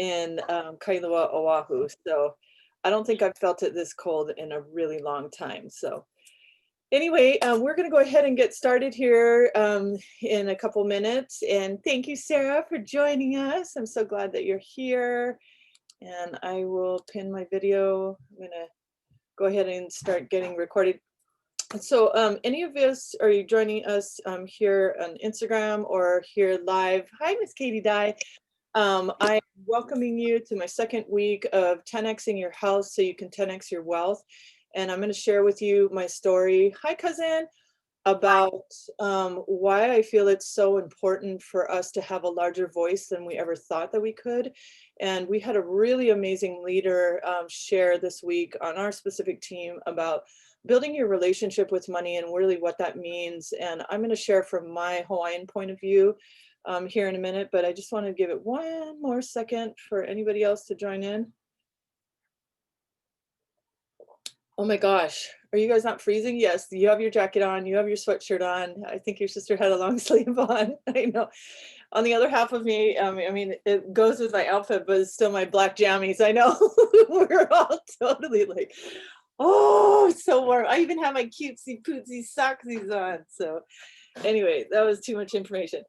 in Kailua, Oahu. So I don't think I've felt it this cold in a really long time. So anyway, we're going to go ahead and get started here in a couple minutes. And thank you, Sarah, for joining us. I'm so glad that you're here. And I will pin my video. I'm going to go ahead and start getting recorded. So any of us, are you joining us here on Instagram or here live? Hi, Miss Katie Dye. I'm welcoming you to my second week of 10xing your health so you can 10x your wealth. And I'm going to share with you my story. Hi, cousin. About why I feel it's so important for us to have a larger voice than we ever thought that we could. And we had a really amazing leader share this week on our specific team about building your relationship with money and really what that means. And I'm going to share from my Hawaiian point of view here in a minute, but I just want to give it one more second for anybody else to join in. Oh my gosh, are you guys not freezing? Yes, you have your jacket on, you have your sweatshirt on. I think your sister had a long sleeve on. I know. On the other half of me, I mean, it goes with my outfit, but it's still my black jammies. I know. We're all totally like, oh, it's so warm. I even have my cutesy pootsy socksies on. So anyway, that was too much information.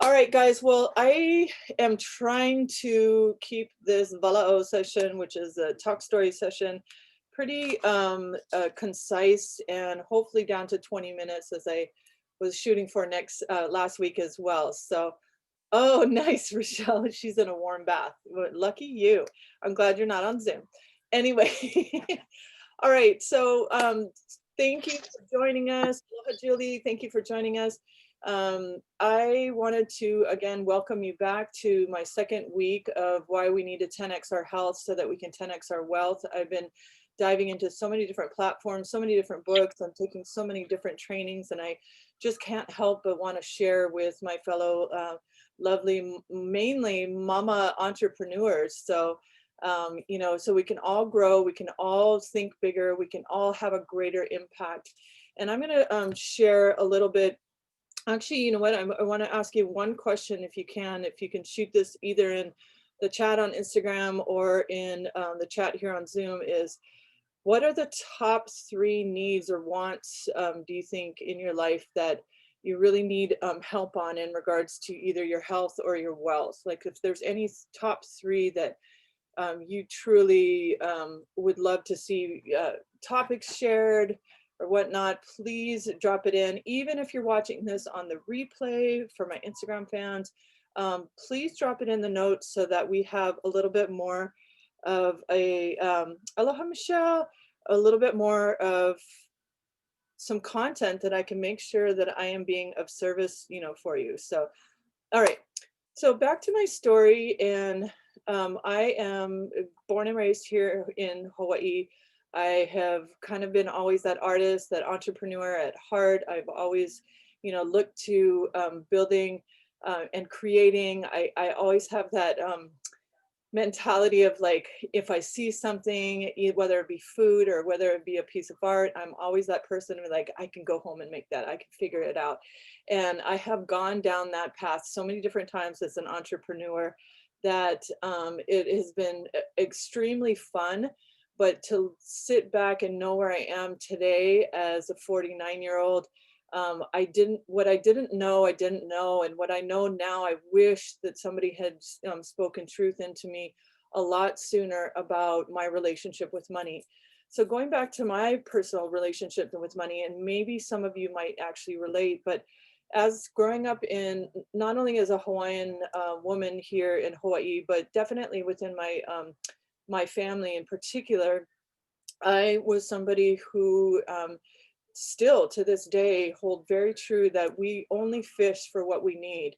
All right, guys. Well, I am trying to keep this Vala'o session, which is a talk story session, pretty concise and hopefully down to 20 minutes as I was shooting for last week as well. So, oh, nice, Rochelle. She's in a warm bath. Lucky you. I'm glad you're not on Zoom. Anyway, all right. So thank you for joining us. Aloha, Julie. Thank you for joining us. I wanted to, again, welcome you back to my second week of why we need to 10x our health so that we can 10x our wealth. I've been diving into so many different platforms, so many different books. I'm taking so many different trainings, and I just can't help but want to share with my fellow lovely, mainly mama entrepreneurs. So, you know, so we can all grow, we can all think bigger, we can all have a greater impact. And I'm going to share a little bit. Actually, you know what? I want to ask you one question, if you can shoot this either in the chat on Instagram or in the chat here on Zoom, is what are the top 3 needs or wants do you think in your life that you really need help on in regards to either your health or your wealth? Like if there's any top 3 that you truly would love to see topics shared or whatnot, please drop it in. Even if you're watching this on the replay for my Instagram fans, please drop it in the notes so that we have a little bit more of a, aloha Michelle, a little bit more of some content that I can make sure that I am being of service, you know, for you. So, all right. So back to my story, and I am born and raised here in Hawaii. I have kind of been always that artist, that entrepreneur at heart. I've always, you know, looked to building and creating. I always have that mentality of like, if I see something, whether it be food or whether it be a piece of art, I'm always that person who like, I can go home and make that, I can figure it out. And I have gone down that path so many different times as an entrepreneur that it has been extremely fun. But to sit back and know where I am today as a 49-year-old, what I didn't know, I didn't know. And what I know now, I wish that somebody had spoken truth into me a lot sooner about my relationship with money. So going back to my personal relationship with money, and maybe some of you might actually relate, but as growing up in, not only as a Hawaiian woman here in Hawaii, but definitely within my family in particular, I was somebody who still to this day hold very true that we only fish for what we need.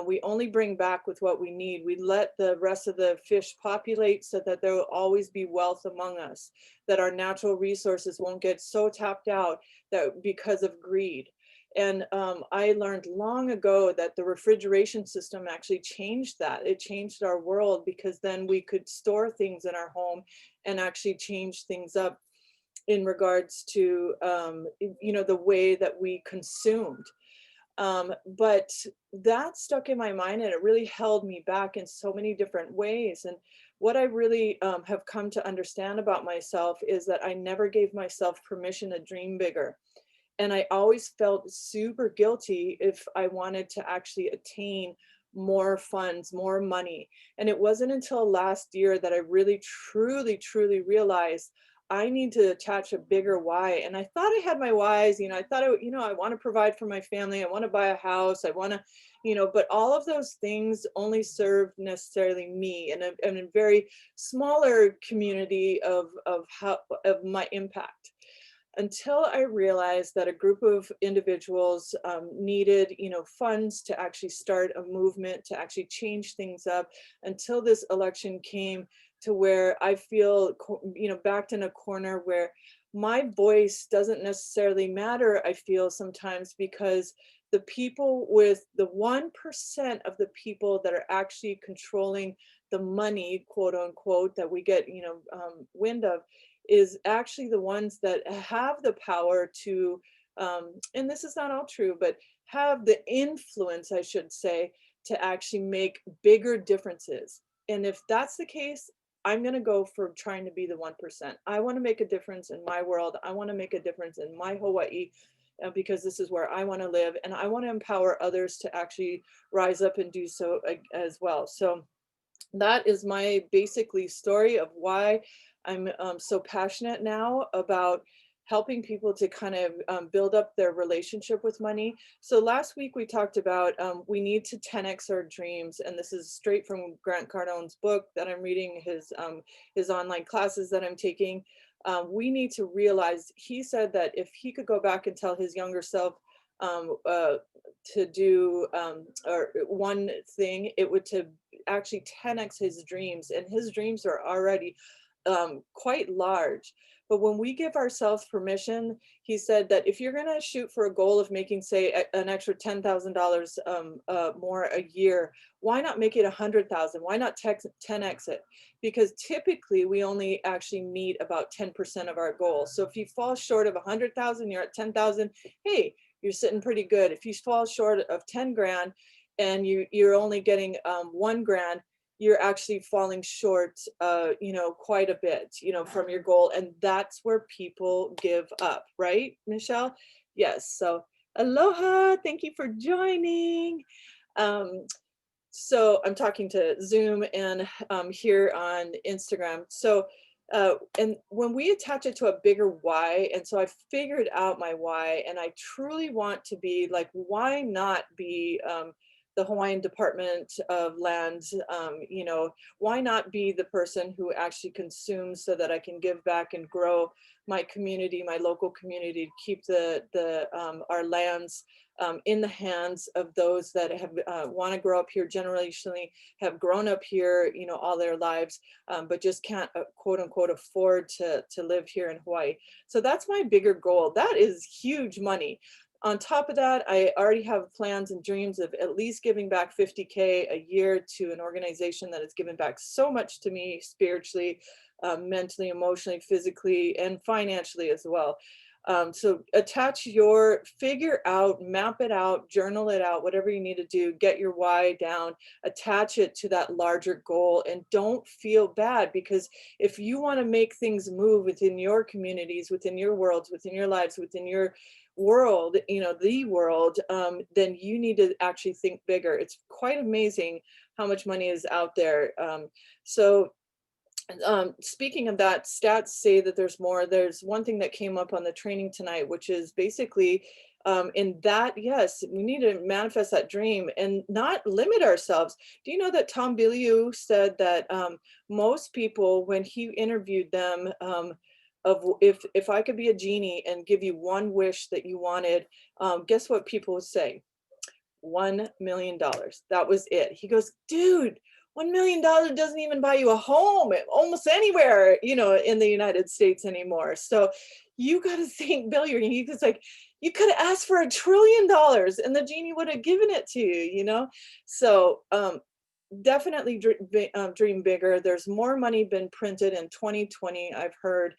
We only bring back with what we need. We let the rest of the fish populate so that there will always be wealth among us, that our natural resources won't get so tapped out that because of greed. And I learned long ago that the refrigeration system actually changed that. It changed our world because then we could store things in our home and actually change things up in regards to, you know, the way that we consumed. But that stuck in my mind and it really held me back in so many different ways. And what I really have come to understand about myself is that I never gave myself permission to dream bigger. And I always felt super guilty if I wanted to actually attain more funds, more money. And it wasn't until last year that I really, truly, truly realized I need to attach a bigger why. And I thought I had my whys, I thought, I want to provide for my family. I want to buy a house. I want to, but all of those things only served necessarily me and a very smaller community of my impact, until I realized that a group of individuals needed, funds to actually start a movement, to actually change things up, until this election came to where I feel, backed in a corner where my voice doesn't necessarily matter, I feel sometimes, because the people with the 1% of the people that are actually controlling the money, quote unquote, that we get, wind of, is actually the ones that have the power to, and this is not all true, but have the influence, I should say, to actually make bigger differences. And if that's the case, I'm going to go for trying to be the 1%. I want to make a difference in my world. I want to make a difference in my Hawaii, because this is where I want to live. And I want to empower others to actually rise up and do so as well. So that is my basically story of why I'm so passionate now about helping people to kind of build up their relationship with money. So last week we talked about we need to 10x our dreams, and this is straight from Grant Cardone's book that I'm reading, his online classes that I'm taking. We need to realize, he said that if he could go back and tell his younger self um, uh, to do or one thing, it would to actually 10x his dreams, and his dreams are already quite large. But when we give ourselves permission, he said that if you're going to shoot for a goal of making, say, an extra $10,000 more a year, why not make it 100,000? Why not 10x it? Because typically we only actually meet about 10% of our goal. So if you fall short of 100,000, you're at 10,000. Hey, you're sitting pretty good. If you fall short of 10 grand and you're only getting 1 grand, you're actually falling short, quite a bit, from your goal. And that's where people give up, right, Michelle? Yes. So aloha, thank you for joining. Um, so I'm talking to Zoom and here on Instagram. So, and when we attach it to a bigger why, and so I figured out my why, and I truly want to be like, why not be the Hawaiian Department of Land? Why not be the person who actually consumes so that I can give back and grow my community, my local community, to keep our lands in the hands of those that have want to grow up here, generationally have grown up here, all their lives, but just can't quote unquote afford to live here in Hawaii. So that's my bigger goal. That is huge money. On top of that, I already have plans and dreams of at least giving back 50K a year to an organization that has given back so much to me spiritually, mentally, emotionally, physically, and financially as well. So figure out, map it out, journal it out, whatever you need to do, get your why down, attach it to that larger goal, and don't feel bad, because if you want to make things move within your communities, within your worlds, within your lives, within your world, the world, then you need to actually think bigger. It's quite amazing how much money is out there. So speaking of that, stats say that there's more. There's one thing that came up on the training tonight, which is basically in that, yes, we need to manifest that dream and not limit ourselves. Do you know that Tom Bilyeu said that most people, when he interviewed them, of if I could be a genie and give you one wish that you wanted, guess what people would say? $1 million. That was it. He goes, dude, $1 million doesn't even buy you a home almost anywhere, in the United States anymore. So you got to think, Bill, he was like, you could have asked for $1 trillion and the genie would have given it to you, So definitely dream bigger. There's more money been printed in 2020, I've heard,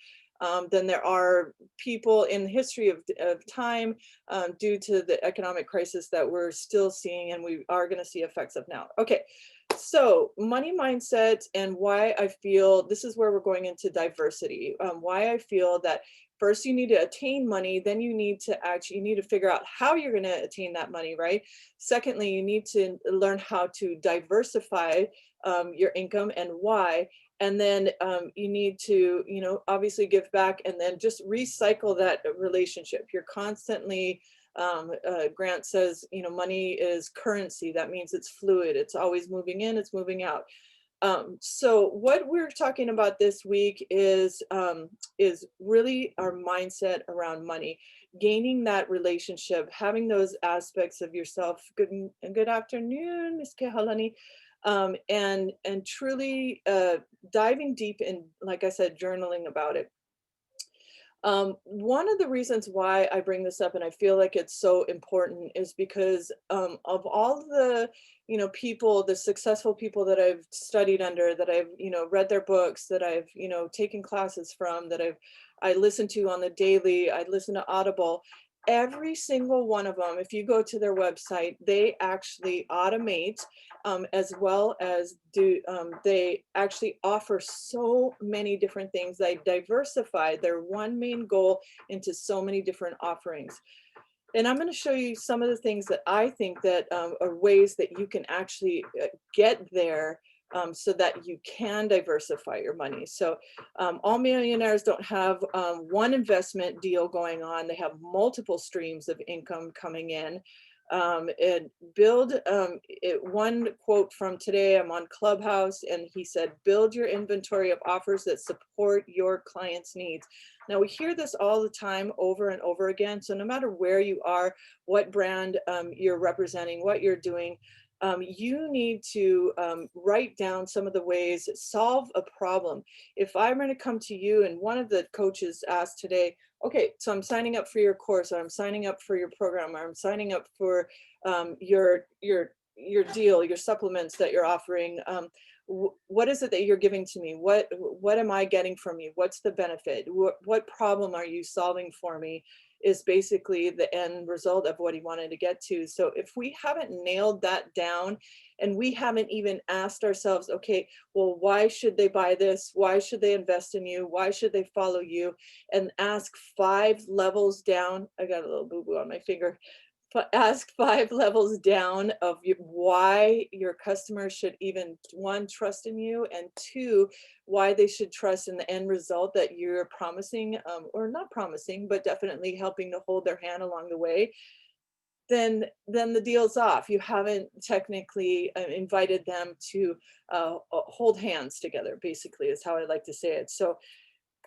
than there are people in the history of time, due to the economic crisis that we're still seeing and we are going to see effects of now. Okay, so money mindset and why I feel this is where we're going into diversity. Why I feel that first you need to attain money, then you need to figure out how you're going to attain that money, right? Secondly, you need to learn how to diversify your income and why. And then you need to, obviously give back and then just recycle that relationship. You're constantly, Grant says, money is currency. That means it's fluid. It's always moving in, it's moving out. So what we're talking about this week is really our mindset around money, gaining that relationship, having those aspects of yourself. Good afternoon, Ms. Kehalani. And truly diving deep in, like I said, journaling about it. One of the reasons why I bring this up and I feel like it's so important is because of all the, people, the successful people that I've studied under, that I've, read their books, that I've, taken classes from, I listen to on the daily, I listen to Audible. Every single one of them, if you go to their website, they actually automate, as well as they actually offer so many different things. They diversify their one main goal into so many different offerings. And I'm going to show you some of the things that I think that are ways that you can actually get there, so that you can diversify your money. So all millionaires don't have one investment deal going on. They have multiple streams of income coming in. And build one quote from today, I'm on Clubhouse, and he said, build your inventory of offers that support your clients' needs. Now we hear this all the time over and over again. So no matter where you are, what brand you're representing, what you're doing, you need to write down some of the ways, solve a problem. If I'm going to come to you, and one of the coaches asked today, okay, so I'm signing up for your course, or I'm signing up for your program, or I'm signing up for your deal, your supplements that you're offering. What is it that you're giving to me? What am I getting from you? What's the benefit? What problem are you solving for me? Is basically the end result of what he wanted to get to. So if we haven't nailed that down, and we haven't even asked ourselves, okay, well, why should they buy this? Why should they invest in you? Why should they follow you? And ask 5 levels down. I got a little boo-boo on my finger. Ask 5 levels down of why your customers should even, 1, trust in you, and 2, why they should trust in the end result that you're promising, or not promising, but definitely helping to hold their hand along the way. Then the deal's off. You haven't technically invited them to hold hands together, basically, is how I like to say it. So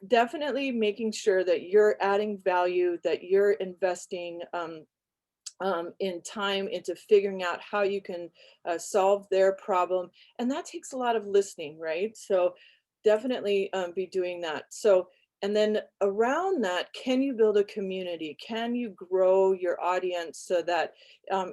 definitely making sure that you're adding value, that you're investing in time into figuring out how you can solve their problem. And that takes a lot of listening, right? So definitely be doing that. So, and then around that, can you build a community? Can you grow your audience so that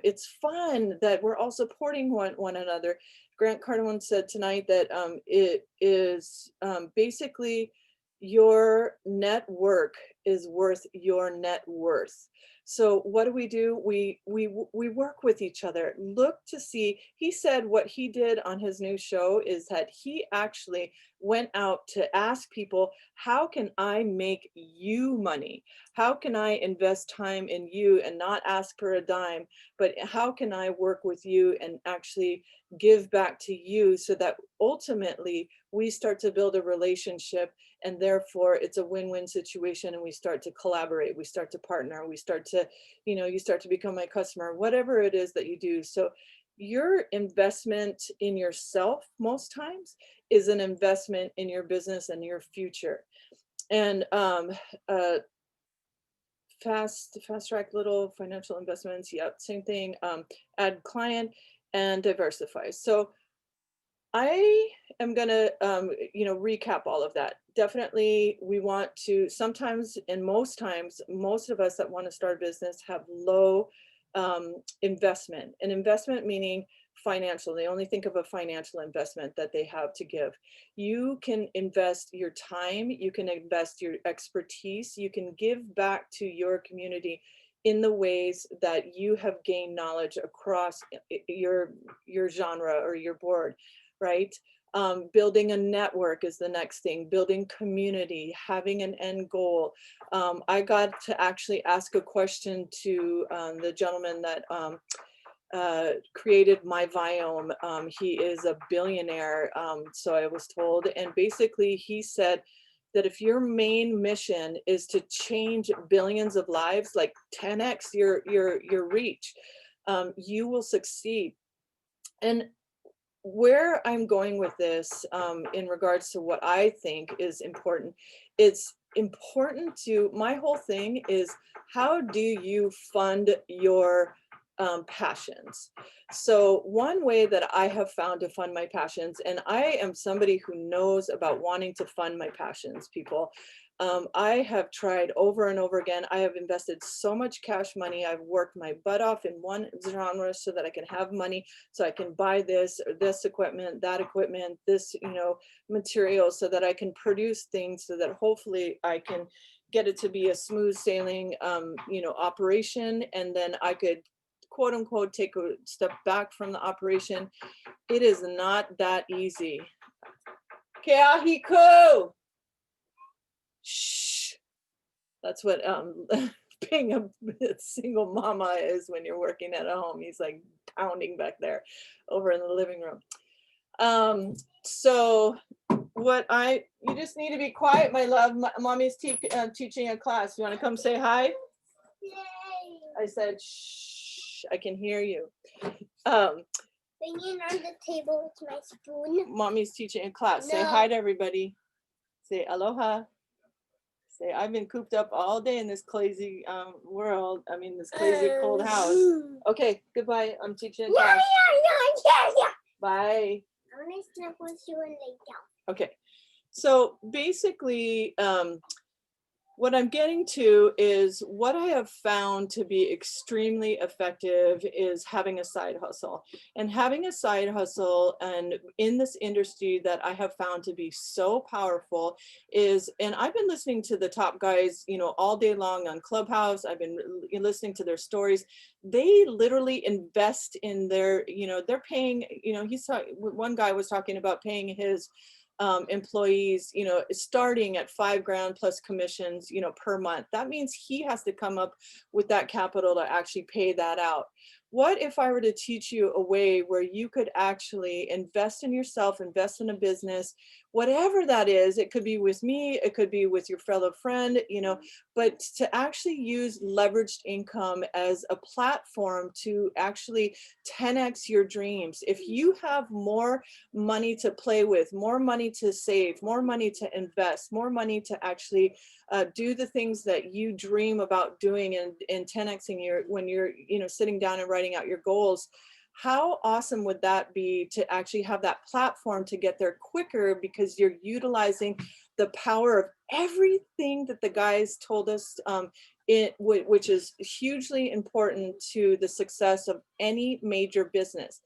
it's fun, that we're all supporting one another? Grant Cardone said tonight that it is basically your network is worth your net worth. So what do? We work with each other. Look to see. He said what he did on his new show is that he actually went out to ask people, how can I make you money? How can I invest time in you and not ask for a dime, but how can I work with you and actually give back to you, so that ultimately we start to build a relationship, and therefore it's a win-win situation, and we start to collaborate, we start to partner, we start to, you start to become my customer, whatever it is that you do. So your investment in yourself most times is an investment in your business and your future. And fast track little financial investments, yep, same thing. Add client and diversify. So I am going to, recap all of that. Definitely, we want to sometimes, and most times, most of us that want to start a business have low investment. And investment meaning financial. They only think of a financial investment that they have to give. You can invest your time, you can invest your expertise, you can give back to your community in the ways that you have gained knowledge across your genre or your board, right? Building a network is the next thing, building community, having an end goal. I got to actually ask a question to the gentleman that created my Viome. He is a billionaire, so I was told. And basically he said that if your main mission is to change billions of lives, like 10x your reach, you will succeed. And where I'm going with this, in regards to what I think is important, it's important to, my whole thing is, how do you fund your passions? So one way that I have found to fund my passions, and I am somebody who knows about wanting to fund my passions, people. I have tried over and over again. I have invested so much cash money. I've worked my butt off in one genre so that I can have money, so I can buy this or this equipment, that equipment, this, material, so that I can produce things, so that hopefully I can get it to be a smooth sailing, operation. And then I could, quote unquote, take a step back from the operation. It is not that easy. Keahiku! Shh. That's what being a single mama is when you're working at home. He's like pounding back there over in the living room. So you just need to be quiet, my love. Mommy's teaching a class. You want to come say hi? Yay. I said, shh, I can hear you. Bringing on the table with my spoon. Mommy's teaching a class. No. Say hi to everybody. Say aloha. Say, I've been cooped up all day in this crazy world. I mean, this crazy cold house. Okay, goodbye. I'm teaching a class. Yeah. Bye. I want to snap with you and lay down. Okay, so basically, what I'm getting to is, what I have found to be extremely effective is having a side hustle. And having a side hustle, and in this industry that I have found to be so powerful is, and I've been listening to the top guys, all day long on Clubhouse. I've been listening to their stories. They literally invest in their, they're paying, one guy was talking about paying his employees, starting at $5,000 plus commissions, per month. That means he has to come up with that capital to actually pay that out. What if I were to teach you a way where you could actually invest in yourself, invest in a business, whatever that is? It could be with me, it could be with your fellow friend, but to actually use leveraged income as a platform to actually 10x your dreams. If you have more money to play with, more money to save, more money to invest, more money to actually do the things that you dream about doing, and 10xing when you're sitting down and writing out your goals, how awesome would that be to actually have that platform to get there quicker, because you're utilizing the power of everything that the guys told us, which is hugely important to the success of any major business.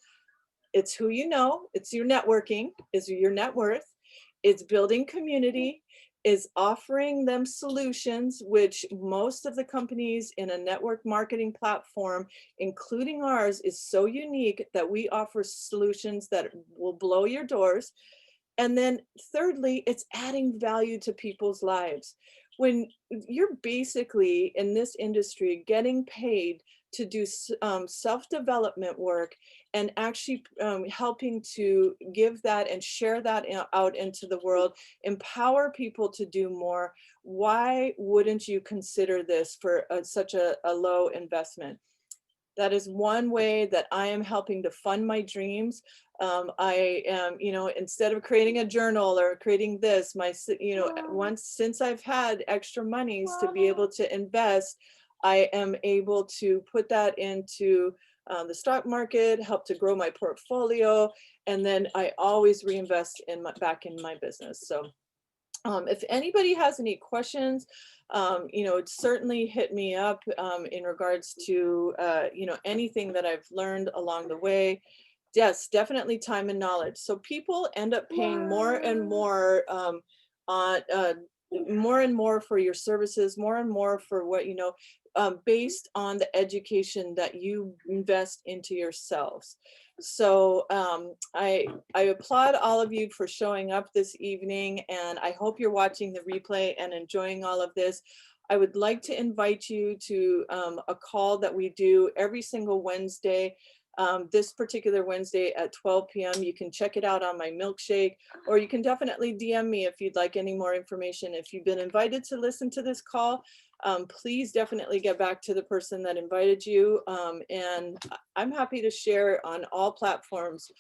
It's who you know, it's your networking, is your net worth, it's building community, is offering them solutions, which most of the companies in a network marketing platform, including ours, is so unique that we offer solutions that will blow your doors. And then thirdly, it's adding value to people's lives. When you're basically in this industry getting paid to do self-development work, and actually helping to give that and share that out into the world, empower people to do more, why wouldn't you consider this for such a low investment? That is one way that I am helping to fund my dreams. I am, instead of creating a journal or creating this, since I've had extra monies to be able to invest, I am able to put that into the stock market, help to grow my portfolio, and then I always reinvest back in my business. So if anybody has any questions, certainly hit me up in regards to, anything that I've learned along the way. Yes, definitely time and knowledge. So people end up paying more and more on more and more for your services, more and more for what you know, based on the education that you invest into yourselves. So I applaud all of you for showing up this evening, and I hope you're watching the replay and enjoying all of this. I would like to invite you to a call that we do every single Wednesday. This particular Wednesday at 12 p.m. You can check it out on my milkshake, or you can definitely DM me if you'd like any more information. If you've been invited to listen to this call, please definitely get back to the person that invited you. And I'm happy to share on all platforms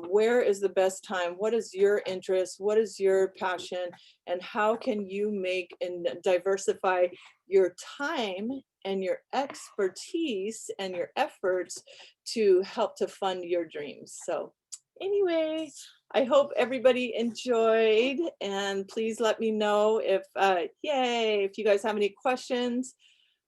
where is the best time, what is your interest, what is your passion, and how can you make and diversify your time and your expertise and your efforts to help to fund your dreams. So anyway, I hope everybody enjoyed, and please let me know if, yay, if you guys have any questions.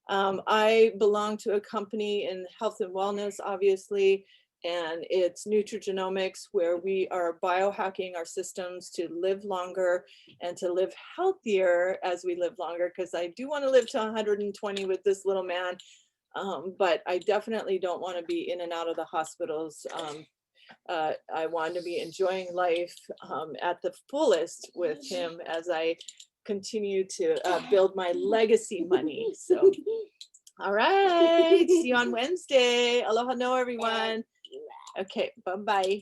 I belong to a company in health and wellness, obviously, and it's nutrigenomics, where we are biohacking our systems to live longer and to live healthier as we live longer, because I do want to live to 120 with this little man. But I definitely don't want to be in and out of the hospitals. I want to be enjoying life at the fullest with him as I continue to build my legacy money. So, all right. See you on Wednesday. Aloha no, everyone. Okay. Bye-bye.